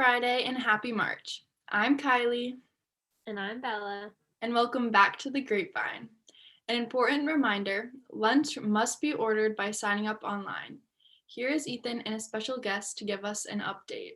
Friday and happy March. I'm Kylie. And I'm Bella. And welcome back to the GrapeVine. An important reminder, lunch must be ordered by signing up online. Here is Ethan and a special guest to give us an update.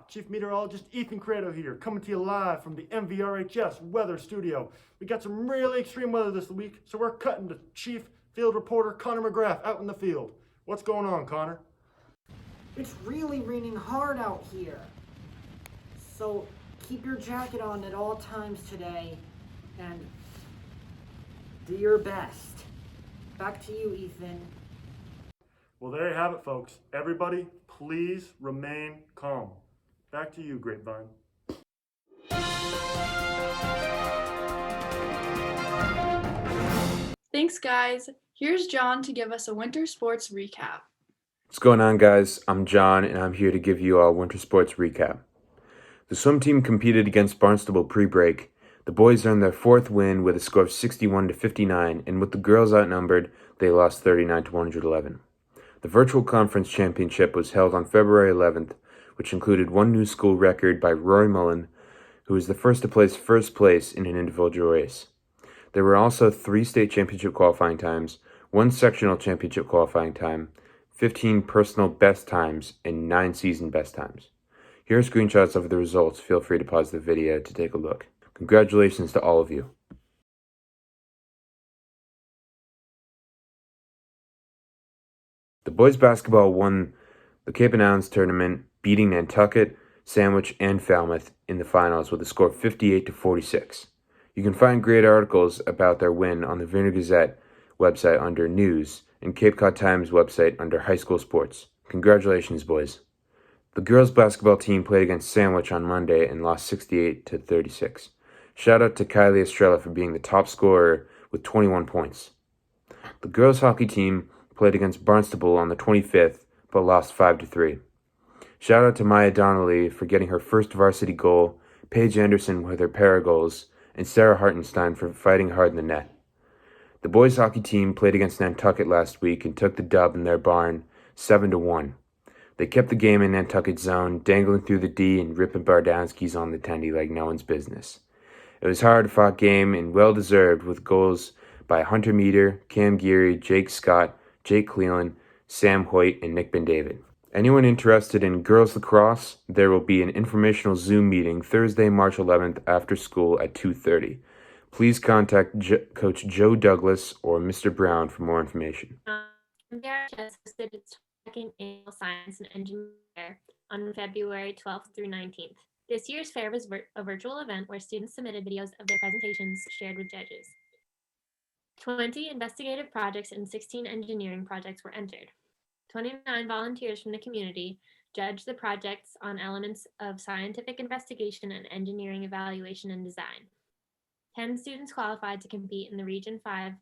Chief Meteorologist Ethan Credo here, coming to you live from the MVRHS Weather Studio. We got some really extreme weather this week, so we're cutting to Chief Field Reporter Connor McGrath out in the field. What's going on, Connor? It's really raining hard out here. So keep your jacket on at all times today and do your best. Back to you, Ethan. Well, there you have it, folks. Everybody, please remain calm. Back to you, GrapeVine. Thanks, guys. Here's John to give us a winter sports recap. What's going on, guys? I'm John, and I'm here to give you a winter sports recap. The swim team competed against Barnstable pre-break. The boys earned their fourth win with a score of 61-59, and with the girls outnumbered, they lost 39-111. The virtual conference championship was held on February 11th, which included one new school record by Rory Mullen, who was the first to place first place in an individual race. There were also 3 state championship qualifying times, 1 sectional championship qualifying time, 15 personal best times, and 9 season best times. Here are screenshots of the results. Feel free to pause the video to take a look. Congratulations to all of you. The boys basketball won the Cape Announce tournament, beating Nantucket, Sandwich, and Falmouth in the finals with a score of 58-46. You can find great articles about their win on the Vayner Gazette website under News and Cape Cod Times website under High School Sports. Congratulations, boys. The girls basketball team played against Sandwich on Monday and lost 68-36. Shout out to Kylie Estrella for being the top scorer with 21 points. The girls hockey team played against Barnstable on the 25th, but lost 5-3. Shout out to Maya Donnelly for getting her first varsity goal, Paige Anderson with her pair of goals, and Sarah Hartenstein for fighting hard in the net. The boys hockey team played against Nantucket last week and took the dub in their barn 7-1. They kept the game in Nantucket's zone, dangling through the D and ripping Bardowski's on the tendy like no one's business. It was a hard-fought game and well-deserved with goals by Hunter Meter, Cam Geary, Jake Scott, Jake Cleland, Sam Hoyt, and Nick Ben-David. Anyone interested in girls lacrosse, there will be an informational Zoom meeting Thursday, March 11th after school at 2:30. Please contact Coach Joe Douglas or Mr. Brown for more information. MVRHS hosted its second annual Science and Engineering Fair on February 12th through 19th. This year's fair was a virtual event where students submitted videos of their presentations shared with judges. 20 investigative projects and 16 engineering projects were entered. 29 volunteers from the community judged the projects on elements of scientific investigation and engineering evaluation and design. 10 students qualified to compete in the Region 5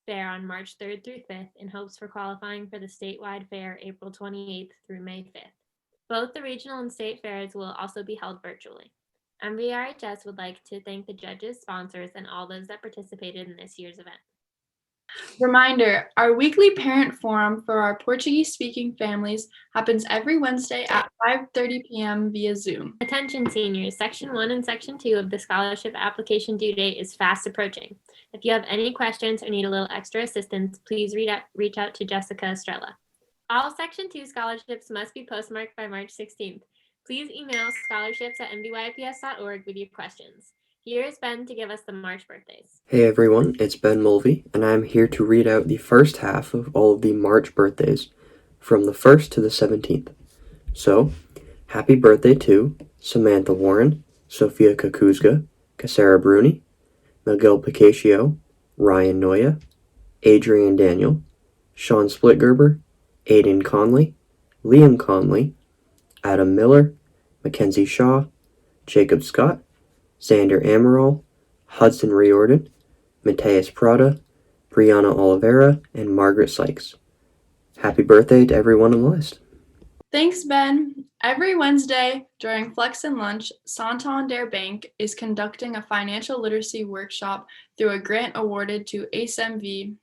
fair on March 3rd through 5th in hopes for qualifying for the statewide fair April 28th through May 5th. Both the regional and state fairs will also be held virtually. MVRHS would like to thank the judges, sponsors, and all those that participated in this year's event. Reminder, our weekly parent forum for our Portuguese-speaking families happens every Wednesday at 5:30 p.m. via Zoom. Attention seniors, Section 1 and Section 2 of the scholarship application due date is fast approaching. If you have any questions or need a little extra assistance, please reach out to Jessica Estrella. All Section 2 scholarships must be postmarked by March 16th. Please email scholarships@mvyps.org with your questions. Here is Ben to give us the March birthdays. Hey everyone, it's Ben Mulvey, and I'm here to read out the first half of all of the March birthdays, from the 1st to the 17th. So, happy birthday to Samantha Warren, Sophia Kakuzga, Cassara Bruni, Miguel Picaccio, Ryan Noya, Adrian Daniel, Sean Splitgerber, Aiden Conley, Liam Conley, Adam Miller, Mackenzie Shaw, Jacob Scott, Xander Amaral, Hudson Riordan, Mateus Prada, Brianna Oliveira, and Margaret Sykes. Happy birthday to everyone on the list. Thanks, Ben. Every Wednesday during Flex and Lunch, Santander Bank is conducting a financial literacy workshop through a grant awarded to ASMV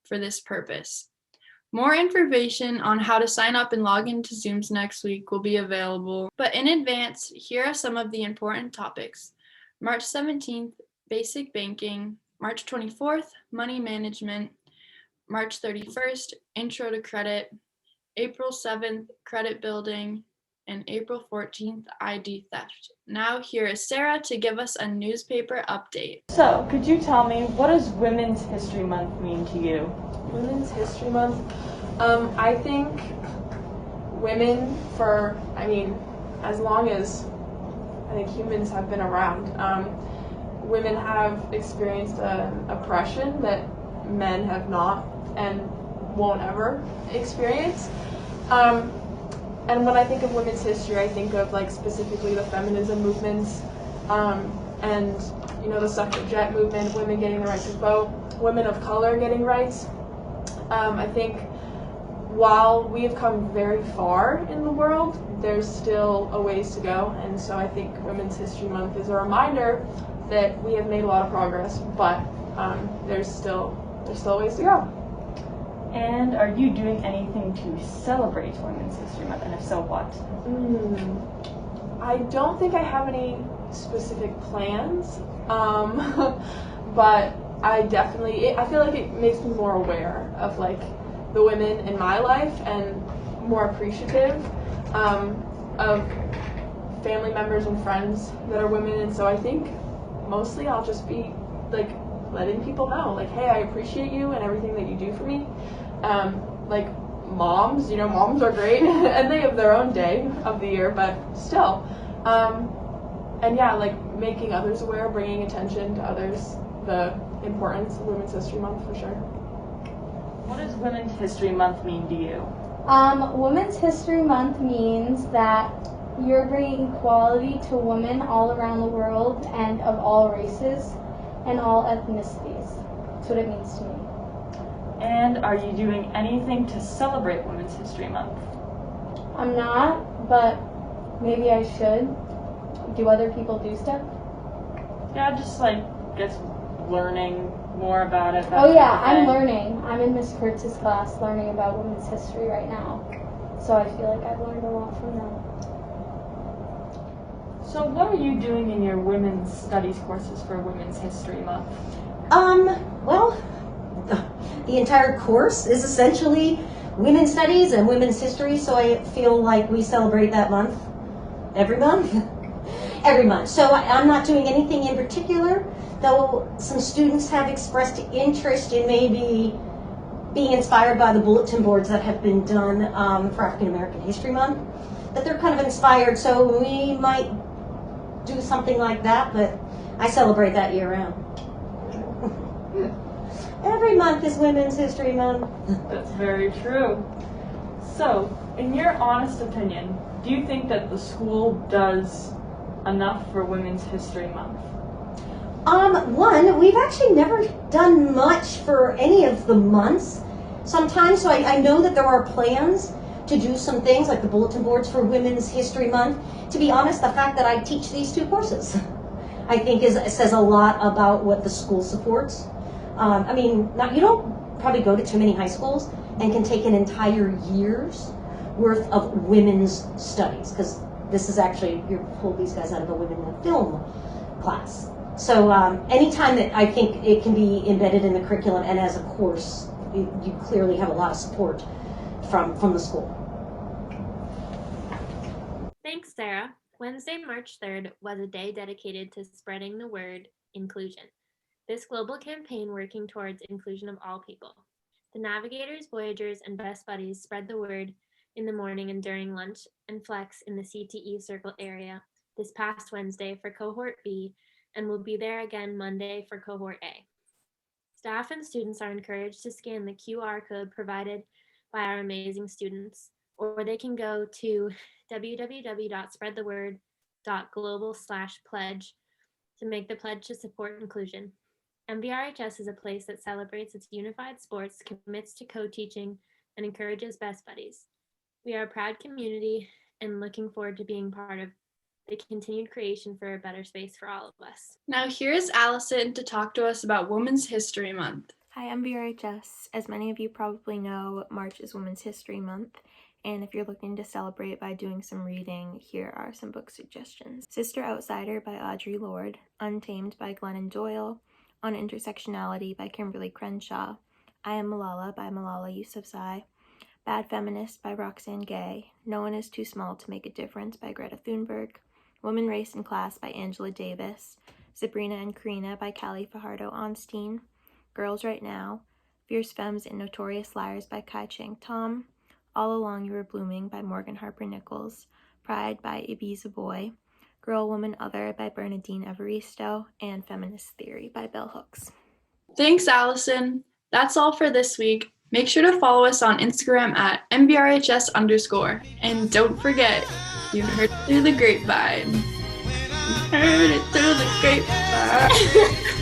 for this purpose. More information on how to sign up and log into Zooms next week will be available. But in advance, here are some of the important topics. March 17th, Basic Banking. March 24th, Money Management. March 31st, Intro to Credit. April 7th, Credit Building. And April 14th, ID Theft. Now here is Sarah to give us a newspaper update. So, could you tell me, what does Women's History Month mean to you? Women's History Month. I think women as long as I think humans have been around, women have experienced oppression that men have not and won't ever experience. And when I think of women's history, I think of specifically the feminism movements, and the suffragette movement, women getting the right to vote, women of color getting rights. I think while we have come very far in the world, there's still a ways to go, and so I think Women's History Month is a reminder that we have made a lot of progress, but there's still ways to go. And are you doing anything to celebrate Women's History Month, and if so, what? I don't think I have any specific plans, but I feel like it makes me more aware of the women in my life and more appreciative of family members and friends that are women, and so I think mostly I'll just be letting people know hey, I appreciate you and everything that you do for me. Moms, moms are great and they have their own day of the year, but still. And yeah, making others aware, bringing attention to others, the importance of Women's History Month for sure. What does Women's History Month mean to you? Women's History Month means that you're bringing equality to women all around the world and of all races and all ethnicities. That's what it means to me. And are you doing anything to celebrate Women's History Month? I'm not, but maybe I should. Do other people do stuff? Yeah, just guess learning more about it. Oh yeah, I'm learning. I'm in Miss Kurtz's class learning about women's history right now. So I feel like I've learned a lot from them. So what are you doing in your women's studies courses for Women's History Month? Well, the entire course is essentially women's studies and women's history, so I feel like we celebrate that month every month. Every month. So I'm not doing anything in particular, though some students have expressed interest in maybe being inspired by the bulletin boards that have been done for African American History Month, that they're kind of inspired, so we might do something like that, but I celebrate that year round. Every month is Women's History Month. That's very true. So, in your honest opinion, do you think that the school does enough for Women's History Month? One, we've actually never done much for any of the months sometimes, so I know that there are plans to do some things like the bulletin boards for Women's History Month. To be honest, the fact that I teach these two courses, I think says a lot about what the school supports. Now you don't probably go to too many high schools and can take an entire year's worth of women's studies, because this is actually, you pull these guys out of a women in film class. So anytime that I think it can be embedded in the curriculum and as a course, you clearly have a lot of support from the school. Thanks, Sarah. Wednesday, March 3rd was a day dedicated to spreading the word inclusion. This global campaign working towards inclusion of all people. The Navigators, Voyagers, and Best Buddies spread the word in the morning and during lunch and flex in the CTE Circle area this past Wednesday for Cohort B, and will be there again Monday for Cohort A. Staff and students are encouraged to scan the QR code provided by our amazing students, or they can go to www.spreadtheword.global/pledge to make the pledge to support inclusion. MVRHS is a place that celebrates its unified sports, commits to co-teaching, and encourages best buddies. We are a proud community and looking forward to being part of the continued creation for a better space for all of us. Now here is Allison to talk to us about Women's History Month. Hi, I'm VRHS. As many of you probably know, March is Women's History Month, and if you're looking to celebrate by doing some reading, here are some book suggestions. Sister Outsider by Audre Lorde, Untamed by Glennon Doyle, On Intersectionality by Kimberly Crenshaw, I Am Malala by Malala Yousafzai, Bad Feminist by Roxane Gay, No One is Too Small to Make a Difference by Greta Thunberg, Woman, Race, and Class by Angela Davis, Sabrina and Karina by Callie Fajardo-Onstein, Girls Right Now, Fierce Femmes and Notorious Liars by Kai Chang Tom, All Along You Were Blooming by Morgan Harper Nichols, Pride by Ibiza Boy, Girl, Woman, Other by Bernadine Evaristo, and Feminist Theory by Bell Hooks. Thanks, Allison. That's all for this week. Make sure to follow us on Instagram at MBRHS_. And don't forget, you heard it through the grapevine. You heard it through the grapevine.